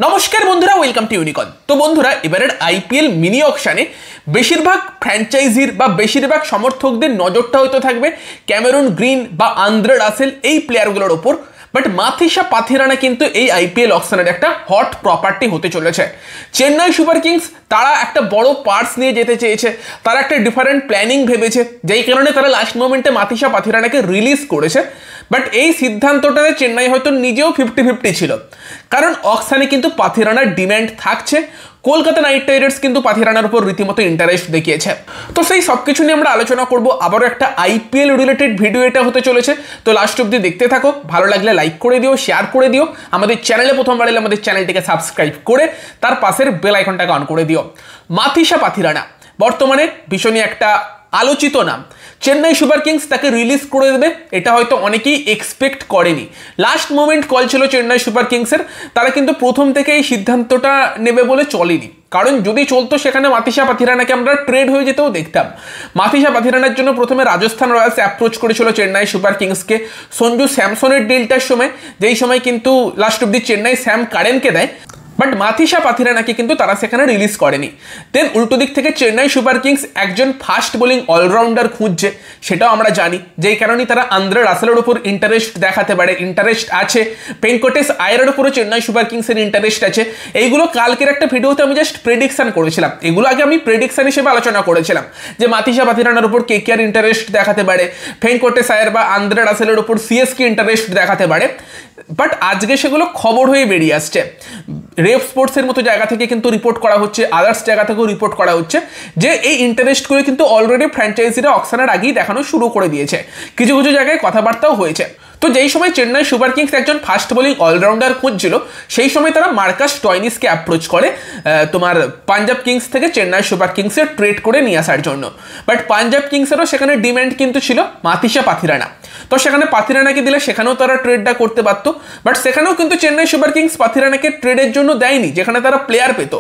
নমস্কার বন্ধুরা, welcome to ইউনিকন। তো বন্ধুরা, এবারের আইপিএল মিনি অকশনে বেশিরভাগ ফ্র্যাঞ্চাইজির বা বেশিরভাগ সমর্থকদের নজরটা হয়তো থাকবে ক্যামেরন গ্রিন বা আন্দ্রে রাসেল এই প্লেয়ারগুলোর ওপর। বাট মাথিসা পাথিরানা কিন্তু এই আইপিএল অকশনের একটা হট প্রপার্টি হতে চলেছে। চেন্নাই সুপার কিংস তারা একটা বড় পার্টস নিয়ে যেতে চেয়েছে, তারা একটা ডিফারেন্ট প্ল্যানিং ভেবেছে, যেই কারণে তারা লাস্ট মোমেন্টে মাথিসা পাথিরানাকে রিলিজ করেছে। বাট এই সিদ্ধান্তটাতে চেন্নাই হয়তো নিজেও 50-50 ছিল, কারণ অকশনে কিন্তু পাথিরানার ডিম্যান্ড থাকছে। কলকাতা নাইট রাইডার্স কিন্তু পাথিরানার উপর রীতিমতো ইন্টারেস্ট দেখিয়েছে। তো সেই সব কিছু নিয়ে আমরা আলোচনা করব। আবারও একটা আইপিএল রিলেটেড ভিডিও এটা হতে চলেছে, তো লাস্ট অব্দি দেখতে থাকো। ভালো লাগলে লাইক করে দিও, শেয়ার করে দিও। আমাদের চ্যানেলে প্রথমবার এলে আমাদের চ্যানেলটিকে সাবস্ক্রাইব করে তার পাশের বেল আইকনটাকে অন করে দিও। মাথিসা পাথিরানা বর্তমানে ভীষণই একটা আলোচিত নাম। চেন্নাই সুপার কিংস তাকে রিলিজ করে দেবে এটা হয়তো অনেকেই এক্সপেক্ট করেনি। লাস্ট মোমেন্ট কল ছিল চেন্নাই সুপার কিংসের, তারা কিন্তু প্রথম থেকে এই সিদ্ধান্তটা নেবে বলে চলেনি, কারণ যদি চলতো সেখানে মাথিসা পাথিরানাকে আমরা ট্রেড হয়ে যেতেও দেখতাম। মাথিসা পাথিরানার জন্য প্রথমে রাজস্থান রয়্যালস অ্যাপ্রোচ করেছিল চেন্নাই সুপার কিংসকে সঞ্জু স্যামসনের ডিলটার সময়, যেই সময় কিন্তু লাস্ট অব্দি চেন্নাই স্যাম কারেনকে দেয়। বাট মাথিসা পাথিরানাকে কিন্তু তারা সেখানে রিলিজ করেনি। দেন উল্টো দিক থেকে চেন্নাই সুপার কিংস একজন ফাস্ট বোলিং অলরাউন্ডার খুঁজছে, সেটাও আমরা জানি, যেই কারণে তারা আন্দ্রে রাসেলের উপর ইন্টারেস্ট দেখাতে পারে, ইন্টারেস্ট আছে। ভেঙ্কটেশ আয়ারের উপরও চেন্নাই সুপার কিংসের ইন্টারেস্ট আছে। এইগুলো কালকের একটা ভিডিওতে আমি জাস্ট প্রেডিকশন করেছিলাম, এগুলো আগে আমি প্রেডিকশন হিসেবে আলোচনা করেছিলাম যে মাথিসা পাথিরানার উপর কেকেআর ইন্টারেস্ট দেখাতে পারে, ভেঙ্কটেশ আয়ার বা আন্দ্রে রাসেলের উপর সিএসকে ইন্টারেস্ট দেখাতে পারে। বাট আজকে সেগুলো খবর হয়ে বেরিয়ে আসছে। রেফ স্পোর্টসের মতো জায়গা থেকে কিন্তু রিপোর্ট করা হচ্ছে, আদার্স জায়গা থেকেও রিপোর্ট করা হচ্ছে যে এই ইন্টারেস্টগুলো কিন্তু অলরেডি ফ্র্যাঞ্চাইজিরা অকশনের আগেই দেখানো শুরু করে দিয়েছে। কিছু কিছু জায়গায় কথাবার্তাও হয়েছে। তো যেই সময় চেন্নাই সুপার কিংস একজন ফাস্ট বোলিং অলরাউন্ডার খুঁজছিল, সেই সময় তারা মার্কাস স্টয়নিসকে অ্যাপ্রোচ করে তোমার পাঞ্জাব কিংস থেকে চেন্নাই সুপার কিংসের ট্রেড করে নিয়ে আসার জন্য। বাট পাঞ্জাব কিংসেরও সেখানে ডিম্যান্ড কিন্তু ছিল মাথিসা পাথিরানা। তো সেখানে পাথিরানাকে দিলে সেখানেও তারা ট্রেডটা করতে পারত। বাট সেখানেও কিন্তু চেন্নাই সুপার কিংস পাথিরানাকে ট্রেডের জন্য দেয়নি, যেখানে তারা প্লেয়ার পেত,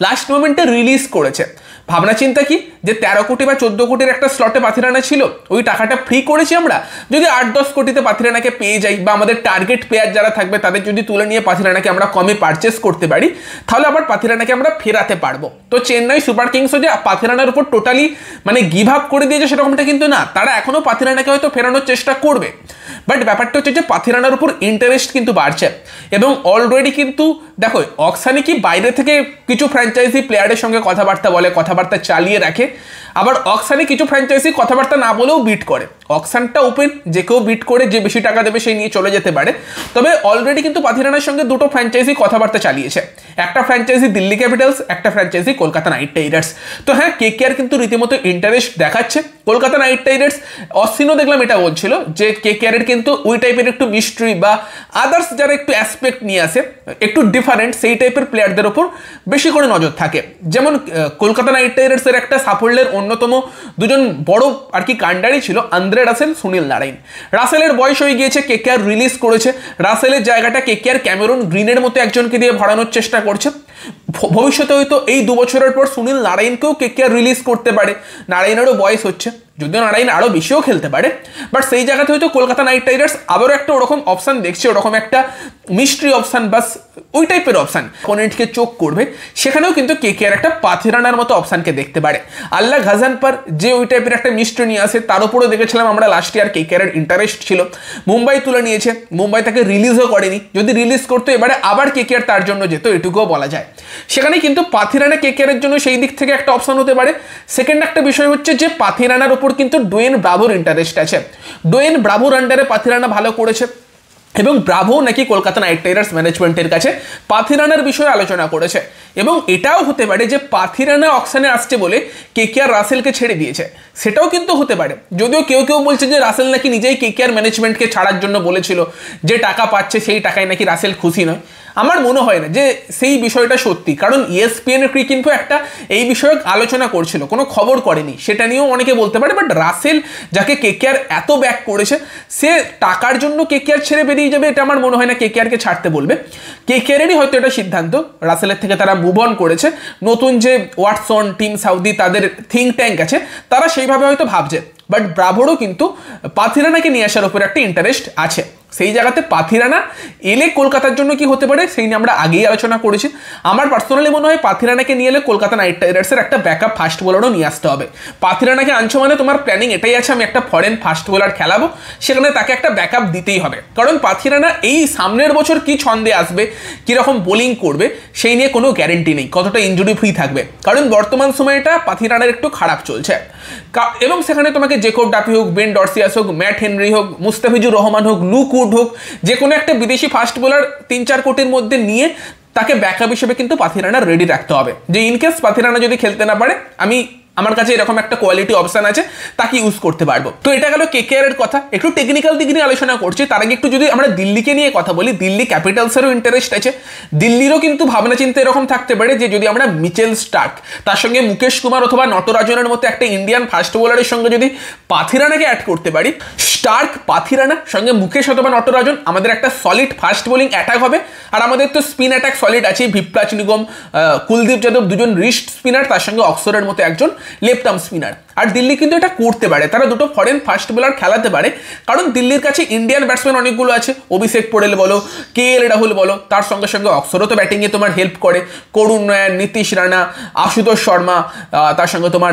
লাস্ট মোমেন্টে রিলিজ করেছে। ভাবনা চিন্তা কি, যে 13 কোটি বা 14 কোটির একটা স্লটে পাথিরানা ছিল, ওই টাকাটা ফ্রি করেছি আমরা। যদি 8-10 কোটিতে পাথিরানাকে পেয়ে যাই, বা আমাদের টার্গেট প্লেয়ার যারা থাকবে তাদের যদি তুলে নিয়ে পাথিরানাকে আমরা কমে পারচেস করতে পারি, তাহলে আবার পাথিরানাকে আমরা ফেরাতে পারবো। তো চেন্নাই সুপার কিংসও যে পাথিরানার উপর টোটালি গিভ আপ করে দিয়েছে সেরকমটা কিন্তু না, তারা এখনও পাথিরানাকে হয়তো ফেরানোর চেষ্টা করবে। বাট ব্যাপারটা হচ্ছে যে পাথিরানার উপর ইন্টারেস্ট কিন্তু বাড়ছে, এবং অলরেডি কিন্তু দেখো অকশনে কি বাইরে থেকে কিছু ফ্র্যাঞ্চাইজি প্লেয়ারের সঙ্গে কথাবার্তা বলে, কথাবার্তা চালিয়ে রাখে, আবার অকশনে কিছু ফ্র্যাঞ্চাইজি কথাবার্তা না বলেও বিট করে। অকশনটা ওপেন, যে কেউ বিট করে যে বেশি টাকা দেবে সেই নিয়ে চলে যেতে পারে। তবে অলরেডি কিন্তু পাথিরানার সঙ্গে দুটো ফ্র্যাঞ্চাইজি কথাবার্তা চালিয়েছে, একটা ফ্র্যাঞ্চাইজি দিল্লি ক্যাপিটালস, একটা ফ্র্যাঞ্চাইজি কলকাতা নাইট রাইডার্স। তো হ্যাঁ, কেকেআর কিন্তু রীতিমতো ইন্টারেস্ট দেখাচ্ছে। কলকাতা নাইট রাইডার্স অশ্বিনও দেখলাম এটা বলছিল যে কেকেআরের কিন্তু ওই টাইপের একটু মিস্ট্রি বা আদার্স যারা একটু অ্যাসপেক্ট নিয়ে আসে, একটু ডিফারেন্ট, সেই টাইপের প্লেয়ারদের ওপর বেশি করে নজর থাকে। যেমন কলকাতা নাইট রাইডার্সের একটা সাফল্যের অন্যতম দুজন বড় আর কি কাণ্ডারি ছিল আন্দ্রে রাসেল, সুনীল নারাইন। রাসেলের বয়স হয়ে গিয়েছে, কেকেআর রিলিজ করেছে। রাসেলের জায়গাটা কেকেআর ক্যামেরন গ্রিনের মতো একজনকে দিয়ে ভরানোর চেষ্টা করছে। ভবিষ্যতে হয়তো এই 2 বছরের পর সুনীল নারাইনকেও কেকেআর রিলিজ করতে পারে। নারাইনেরও বয়স হচ্ছে, যদিও নারাইন আরও বেশিও খেলতে পারে। বাট সেই জায়গাতে হয়তো কলকাতা নাইট রাইডার্স আবারও একটা ওরকম অপশান দেখছে, ওরকম একটা মিস্ট্রি অপশান, বাস ওই টাইপের অপশান অপোনেন্টকে চোখ করবে। সেখানেও কিন্তু কেকেআর একটা পাথিরানার মতো অপশানকে দেখতে পারে। আল্লাহ গাজানপার যে ওই টাইপের একটা মিস্ট্রি নিয়ে আসে, তার উপরেও দেখেছিলাম আমরা লাস্ট ইয়ার কেকেআরের ইন্টারেস্ট ছিল। মুম্বাই তুলে নিয়েছে, মুম্বাই তাকে রিলিজও করেনি। যদি রিলিজ করতো এবারে আবার কেকেআর তার জন্য যেত, এটুকুও বলা যায়। সেখানে কিন্তু পাথিরানা কেকেআরের জন্য সেই দিক থেকে একটা অপশান হতে পারে। সেকেন্ড একটা বিষয় হচ্ছে যে পাথিরানার উপর কিন্তু ডোয়েন ব্রাভোর ইন্টারেস্ট আছে। ডোয়েন ব্রাভোর আন্ডারে পাথিরানা ভালো করেছে, এবং ব্রাভো নাকি কলকাতা নাইট রাইডার্স ম্যানেজমেন্টের কাছে পাথিরানার বিষয়ে আলোচনা করেছে। এবং এটাও হতে পারে যে পাথিরানা অকশনে আসছে বলে কেকেআর রাসেলকে ছেড়ে দিয়েছে, সেটাও কিন্তু হতে পারে। যদিও কেউ কেউ বলছে যে রাসেল নাকি নিজেই কেকেআর ম্যানেজমেন্টকে ছাড়ার জন্য বলেছিল, যে টাকা পাচ্ছে সেই টাকায় নাকি রাসেল খুশি নয়। আমার মনে হয় না যে সেই বিষয়টা সত্যি, কারণ ESPN কিন্তু একটা এই বিষয়ে আলোচনা করছিল, কোনো খবর করেনি, সেটা নিয়েও অনেকে বলতে পারে। বাট রাসেল যাকে কেকেআর এত ব্যাক করেছে, সে টাকার জন্য কেকেআর ছেড়ে বেরিয়ে যাবে, এটা আমার মনে হয় না কেকেআরকে ছাড়তে বলবে। কেকেআরেরই হয়তো এটা সিদ্ধান্ত, রাসেলের থেকে তারা মুভ অন করেছে। নতুন যে ওয়াটসন, টিম সাউদি, তাদের থিঙ্ক ট্যাঙ্ক আছে, তারা সেইভাবে হয়তো ভাবছে। বাট ব্রাভোরও কিন্তু পাথিরানাকে নিয়ে আসার উপর একটা ইন্টারেস্ট আছে। সেই জায়গাতে পাথিরানা এলে কলকাতার জন্য কি হতে পারে সেই নিয়ে আমরা আগেই আলোচনা করেছি। আমার পার্সোনালি মনে হয় পাথিরানাকে নিয়ে এলে কলকাতা নাইট রাইডার্সের একটা ব্যাকআপ ফাস্ট বোলারও নিয়ে আসতে হবে। পাথিরানাকে আনছো মানে তোমার প্ল্যানিং এটাই আছে আমি একটা ফরেন ফাস্ট বোলার খেলাবো, সেখানে তাকে একটা ব্যাকআপ দিতেই হবে। কারণ পাথিরানা এই সামনের বছর কি ছন্দে আসবে, কীরকম বোলিং করবে সেই নিয়ে কোনো গ্যারেন্টি নেই, কতটা ইনজুরি ফ্রি থাকবে। কারণ বর্তমান সময়টা পাথিরানার একটু খারাপ চলছে এবং সেখানে তোমাকে জেকব ডাপি হোক, বেন ডরসিয়াস হোক, ম্যাট হেনরি হোক, মুস্তাফিজুর রহমান হোক, লুক উড হোক, যে কোনো একটা বিদেশি ফাস্ট বোলার 3-4 কোটির মধ্যে নিয়ে তাকে ব্যাকআপ হিসেবে কিন্তু পাথিরানা রেডি রাখতে হবে, যে ইনকেস পাথিরানা যদি খেলতে না পারে আমার কাছে এরকম একটা কোয়ালিটি অপশন আছে তাকে ইউজ করতে পারবো। তো এটা গেল কেকেআর এর কথা। একটু টেকনিক্যাল দিক নিয়ে আলোচনা করছি, তার আগে একটু যদি আমরা দিল্লিকে নিয়ে কথা বলি, দিল্লি ক্যাপিটালসেরও ইন্টারেস্ট আছে। দিল্লিরও কিন্তু ভাবনা চিন্তা এরকম থাকতে পারে যে যদি আমরা মিচেল স্টার্ক তার সঙ্গে মুকেশ কুমার অথবা নটরাজনের মতো একটা ইন্ডিয়ান ফাস্ট বোলারের সঙ্গে যদি পাথিরানাকে অ্যাড করতে পারি, স্টার্ক, পাথিরানা সঙ্গে মুকেশ অথবা নটরাজন, আমাদের একটা সলিড ফাস্ট বোলিং অ্যাটাক হবে। আর আমাদের তো স্পিন অ্যাটাক সলিড আছে, ভিপ্রাচ নিগম, কুলদীপ যাদব, দুজন রিস্ট স্পিনার, তার সঙ্গে অক্সরের মতো একজন লেফট আর্ম স্পিনার। আর দিল্লি কিন্তু এটা করতে পারে, তারা দুটো ফরেন ফাস্ট বোলার খেলাতে পারে, কারণ দিল্লির কাছে ইন্ডিয়ান ব্যাটসম্যান অনেকগুলো আছে, অভিষেক পোড়েল বলো, KL রাহুল বলো, তার সঙ্গে সঙ্গে অক্সরও তো ব্যাটিংয়ে তোমার হেল্প করে, করুণ নয়ন, নীতিশ রানা, আশুতোষ শর্মা, তার সঙ্গে তোমার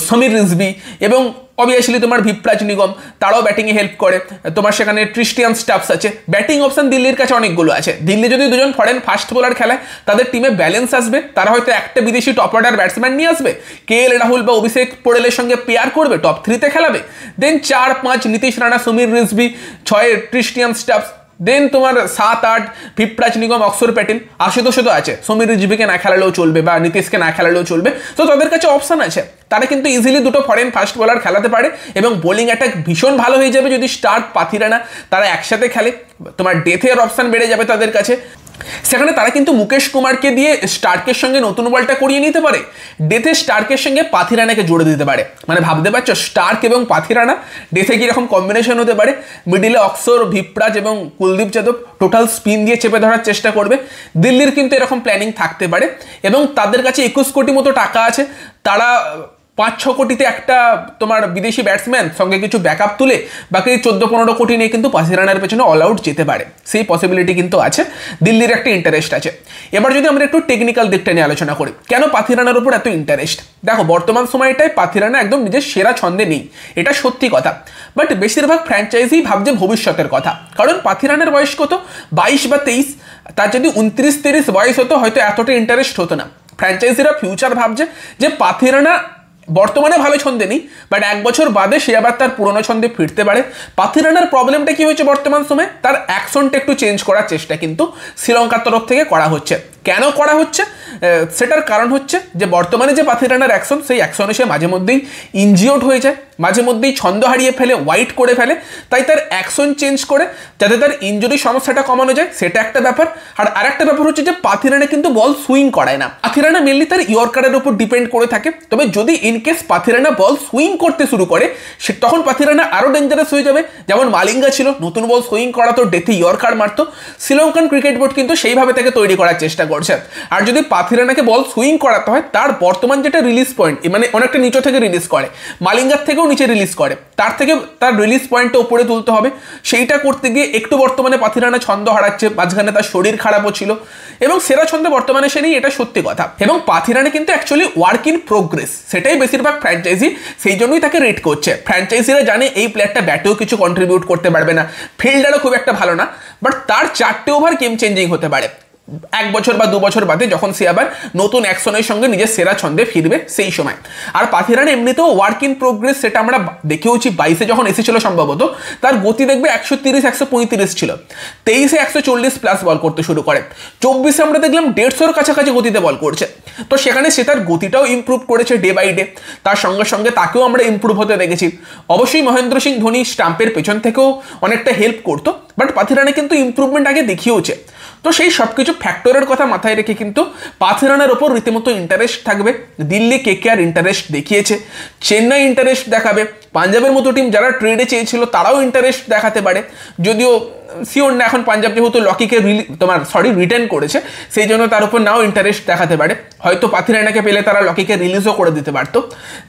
সমীর রিজভি এবং অবভিয়াসলি তোমার ভিপ্রাজ নিগম, তারাও ব্যাটিংয়ে হেল্প করে। তোমার সেখানে ক্রিস্টিয়ান স্টাফস আছে, ব্যাটিং অপশন দিল্লির কাছে অনেকগুলো আছে। দিল্লি যদি দুজন ফরেন ফাস্ট বোলার খেলায় তাদের টিমে ব্যালেন্স আসবে, তারা হয়তো একটা বিদেশি টপ অর্ডার ব্যাটসম্যান নিয়ে আসবে, KL রাহুল বা অভিষেক পোড়েলের সঙ্গে পেয়ার করবে, টপ 3-তে খেলাবে, দেন 4-5 নীতিশ রানা, সমীর রিজভি, 6 ক্রিস্টিয়ান স্টাফস, দেন তোমার 7-8 ভিপ্রাজ নিগম, অক্সর প্যাটেল, আশুতোষও তো আছে, সমীর রিজভিকে না খেলালেও চলবে বা নীতিশকে না খেলালেও চলবে। তো তাদের কাছে অপশন আছে, তারা কিন্তু ইজিলি দুটো ফরেন ফাস্ট বোলার খেলাতে পারে এবং বোলিং অ্যাটাক ভীষণ ভালো হয়ে যাবে যদি স্টার্ক, পাথিরানা তারা একসাথে খেলে। তোমার ডেথের অপশন বেড়ে যাবে তাদের কাছে, সেখানে তারা কিন্তু মুকেশ কুমারকে দিয়ে স্টার্কের সঙ্গে নতুন বলটা করিয়ে নিতে পারে, ডেথে স্টার্কের সঙ্গে পাথিরানাকে জুড়ে দিতে পারে। মানে ভাবতে পারছো স্টার্ক এবং পাথিরানা ডেথে কীরকম কম্বিনেশন হতে পারে, মিডিলে অক্সর, ভিপ্রাজ এবং কুলদীপ যাদব টোটাল স্পিন দিয়ে চেপে ধরার চেষ্টা করবে। দিল্লির কিন্তু এরকম প্ল্যানিং থাকতে পারে এবং তাদের কাছে 21 কোটি মতো টাকা আছে, তারা 5-6 কোটিতে একটা তোমার বিদেশি ব্যাটসম্যান সঙ্গে কিছু ব্যাকআপ তুলে বাকি 14-15 কোটি নিয়ে কিন্তু পাথিরানার পেছনে অল আউট যেতে পারে, সেই পসিবিলিটি কিন্তু আছে, দিল্লির একটা ইন্টারেস্ট আছে। এবার যদি আমরা একটু টেকনিক্যাল দিকটা নিয়ে আলোচনা করি, কেন পাথিরানার উপর এত ইন্টারেস্ট? দেখো বর্তমান সময়টায় পাথিরানা একদম নিজের সেরা ছন্দে নেই, এটা সত্যি কথা, বাট বেশিরভাগ ফ্র্যাঞ্চাইজি ভাবছে ভবিষ্যতের কথা। কারণ পাথিরানার বয়স কত, 22 বা 23, তার যদি 29-30 বয়স হতো হয়তো এতটা ইন্টারেস্ট হতো না। ফ্র্যাঞ্চাইজিরা ফিউচার ভাবছে যে পাথিরানা বর্তমানে ভালো ছন্দে নেই, বাট 1 বছর বাদে সে আবার তার পুরোনো ছন্দে ফিরতে পারে। পাথিরানার প্রবলেমটা কি হয়েছে বর্তমান সময়ে, তার অ্যাকশনটা একটু চেঞ্জ করার চেষ্টা কিন্তু শ্রীলঙ্কার তরফ থেকে করা হচ্ছে। কেন করা হচ্ছে সেটার কারণ হচ্ছে যে বর্তমানে যে পাথিরানার অ্যাকশন, সেই অ্যাকশনে সে মাঝে মধ্যেই ইনজিওর্ড হয়ে যায়, মাঝে মধ্যেই ছন্দ হারিয়ে ফেলে, ওয়াইট করে ফেলে, তাই তার অ্যাকশন চেঞ্জ করে যাতে তার ইনজুরি সমস্যাটা কমানো যায়, সেটা একটা ব্যাপার। আর আরেকটা ব্যাপার হচ্ছে যে পাথিরানা কিন্তু বল সুইং করায় না, পাথিরানা মেনলি তার ইয়র্কারের উপর ডিপেন্ড করে থাকে। তবে যদি ইনকেস পাথিরানা বল সুইং করতে শুরু করে তখন পাথিরানা আরও ডেঞ্জারাস হয়ে যাবে, যেমন মালিঙ্গা ছিল, নতুন বল সুইং করাতো, ডেথে ইয়র্কার মারতো। শ্রীলঙ্কান ক্রিকেট বোর্ড কিন্তু সেইভাবে তাকে তৈরি করার চেষ্টা করছে। আর যদি পাথিরানাকে বল সুইং করাতে হয়, তার বর্তমান যেটা রিলিজ পয়েন্ট, মানে অনেকটা নিচে থেকে রিলিজ করে, মালিঙ্গার থেকেও নিচে রিলিজ করে, তার রিলিজ পয়েন্টটা উপরে তুলতে হবে। সেইটা করতে গিয়ে একটু বর্তমানে পাথিরানা ছন্দ হারাচ্ছে, মাঝখানে তার শরীর খারাপও ছিল এবং সেরা ছন্দে বর্তমানে সে নেই, এটা সত্যি কথা। এবং পাথিরানা কিন্তু অ্যাকচুয়ালি ওয়ার্ক ইন প্রোগ্রেস, সেটাই বেশিরভাগ ফ্র্যাঞ্চাইজি সেই জন্যই তাকে রেট করছে। ফ্র্যাঞ্চাইজিরা জানে এই প্লেয়ারটা ব্যাটেও কিছু কন্ট্রিবিউট করতে পারবে না, ফিল্ডারও খুব একটা ভালো না, বাট তার 4টে ওভার গেম চেঞ্জিং হতে পারে 1 বছর বা 2 বছর বাদে, যখন সে আবার নতুন অ্যাকশনের সঙ্গে নিজের সেরা ছন্দে ফিরবে সেই সময়। আর পাথিরানা এমনিতেও ওয়ার্ক ইন প্রোগ্রেস, সেটা আমরা দেখেওছি। 22-এ যখন এসেছিল সম্ভবত, তার গতি দেখবে 130-135 ছিল, 23-এ 140 প্লাস বল করতে শুরু করে, 24-এ আমরা দেখলাম 150-এর কাছাকাছি গতিতে বল করছে। তো সেখানে সে তার গতিটাও ইমপ্রুভ করেছে ডে বাই ডে, তার সঙ্গে সঙ্গে তাকেও আমরা ইমপ্রুভ হতে দেখেছি। অবশ্যই মহেন্দ্র সিং ধোনি স্টাম্পের পেছন থেকেও অনেকটা হেল্প করতো, বাট পাথিরানা কিন্তু ইমপ্রুভমেন্ট আগে দেখিয়েছে। তো সেই সব কিছু ফ্যাক্টরের কথা মাথায় রেখে কিন্তু পাথিরানার ওপর রীতিমতো ইন্টারেস্ট থাকবে। দিল্লি কেকেআর ইন্টারেস্ট দেখিয়েছে, চেন্নাই ইন্টারেস্ট দেখাবে, পাঞ্জাবের মতো টিম যারা ট্রেডে চেয়েছিল তারাও ইন্টারেস্ট দেখাতে পারে, যদিও শিওর না এখন পাঞ্জাব যেহেতু লকিকে রিটার্ন করেছে সেই জন্য তার উপর নাও ইন্টারেস্ট দেখাতে পারে, হয়তো পাথিরানাকে পেলে তারা লকিকে রিলিজও করে দিতে পারতো।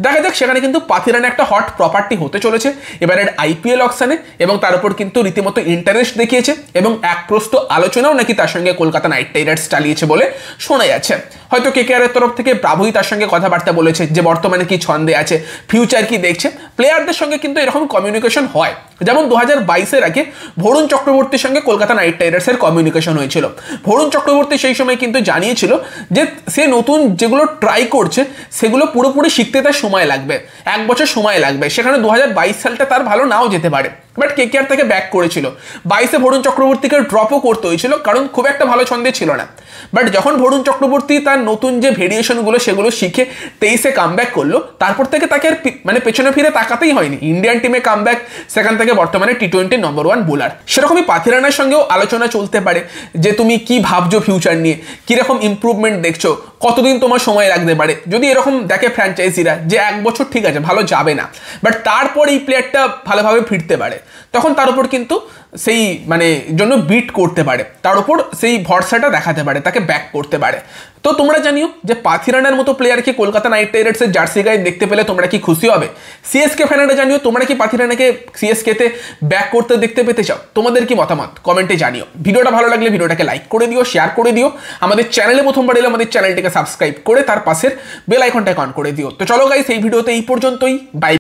দেখা যাক, সেখানে কিন্তু পাথিরানা একটা হট প্রপার্টি হতে চলেছে এবারের আইপিএল অকশনে, এবং তার উপর কিন্তু রীতিমতো ইন্টারেস্ট দেখিয়েছে এবং এক প্রস্ত আলোচনাও নাকি তার সঙ্গে কলকাতা নাইট রাইডার্স চালিয়েছে বলে শোনা যাচ্ছে। হয়তো কেকেআরের তরফ থেকে ব্রাভোই তার সঙ্গে কথাবার্তা বলেছে যে বর্তমানে কি ছন্দে আছে, ফিউচার কি দেখছে। প্লেয়ারদের সঙ্গে কিন্তু এরকম কমিউনিকেশন হয়, যেমন 2022-এর আগে বরুণ চক্রবর্তীর সঙ্গে কলকাতা নাইট রাইডার্সের কমিউনিকেশন হয়েছিল। বরুণ চক্রবর্তী সেই সময় কিন্তু জানিয়েছিল যে সে নতুন যেগুলো ট্রাই করছে সেগুলো পুরোপুরি শিখতে তার সময় লাগবে, 1 বছর সময় লাগবে। সেখানে 2022 সালটা তার ভালো নাও যেতে পারে, বাট কেকেআর তাকে ব্যাক করেছিল। 22-এ বরুণ চক্রবর্তীকে ড্রপও করতে হয়েছিল কারণ খুব একটা ভালো ছন্দে ছিল না। বাট যখন বরুণ চক্রবর্তী তার নতুন যে ভেরিয়েশনগুলো সেগুলো শিখে 23-এ কামব্যাক করলো, তারপর থেকে তাকে আর পেছনে ফিরে তাকাতেই হয়নি। ইন্ডিয়ান টিমে কামব্যাক, সেখান থেকে বর্তমানে টি-20 নম্বর 1 বোলার। সেরকমই পাথিরানার সঙ্গেও আলোচনা চলতে পারে যে তুমি কি ভাবছো ফিউচার নিয়ে, কিরকম ইম্প্রুভমেন্ট দেখছো, কতদিন তোমার সময় লাগতে পারে। যদি এরকম দেখে ফ্র্যাঞ্চাইজিরা যে 1 বছর ঠিক আছে ভালো যাবে না, বাট তারপর এই প্লেয়ারটা ভালোভাবে ফিরতে পারে, তখন তার উপর কিন্তু সেই জন্য বিট করতে পারে, তার উপর সেই ভরসাটা দেখাতে পারে, তাকে ব্যাক করতে পারে। তো তোমরা জানিও যে পাথিরানার মতো প্লেয়ারকে কলকাতা নাইট রাইডার্সের জার্সি গায়ে দেখতে পেলে তোমরা কি খুশি হবে? সিএসকে ফ্যানেরা জানিও তোমরা কি পাথিরানাকে সিএসকেতে ব্যাক করতে দেখতে পেতে চাও? তোমাদের কি মতামত কমেন্টে জানিও। ভিডিওটা ভালো লাগলে ভিডিওটাকে লাইক করে দিও, শেয়ার করে দিও। আমাদের চ্যানেলে প্রথমবার এলে আমাদের চ্যানেলটিকে সাবস্ক্রাইব করে তার পাশের বেল আইকনটাকে অন করে দিও। তো চলো গাইস, এই ভিডিওতে এই পর্যন্তই, বাই।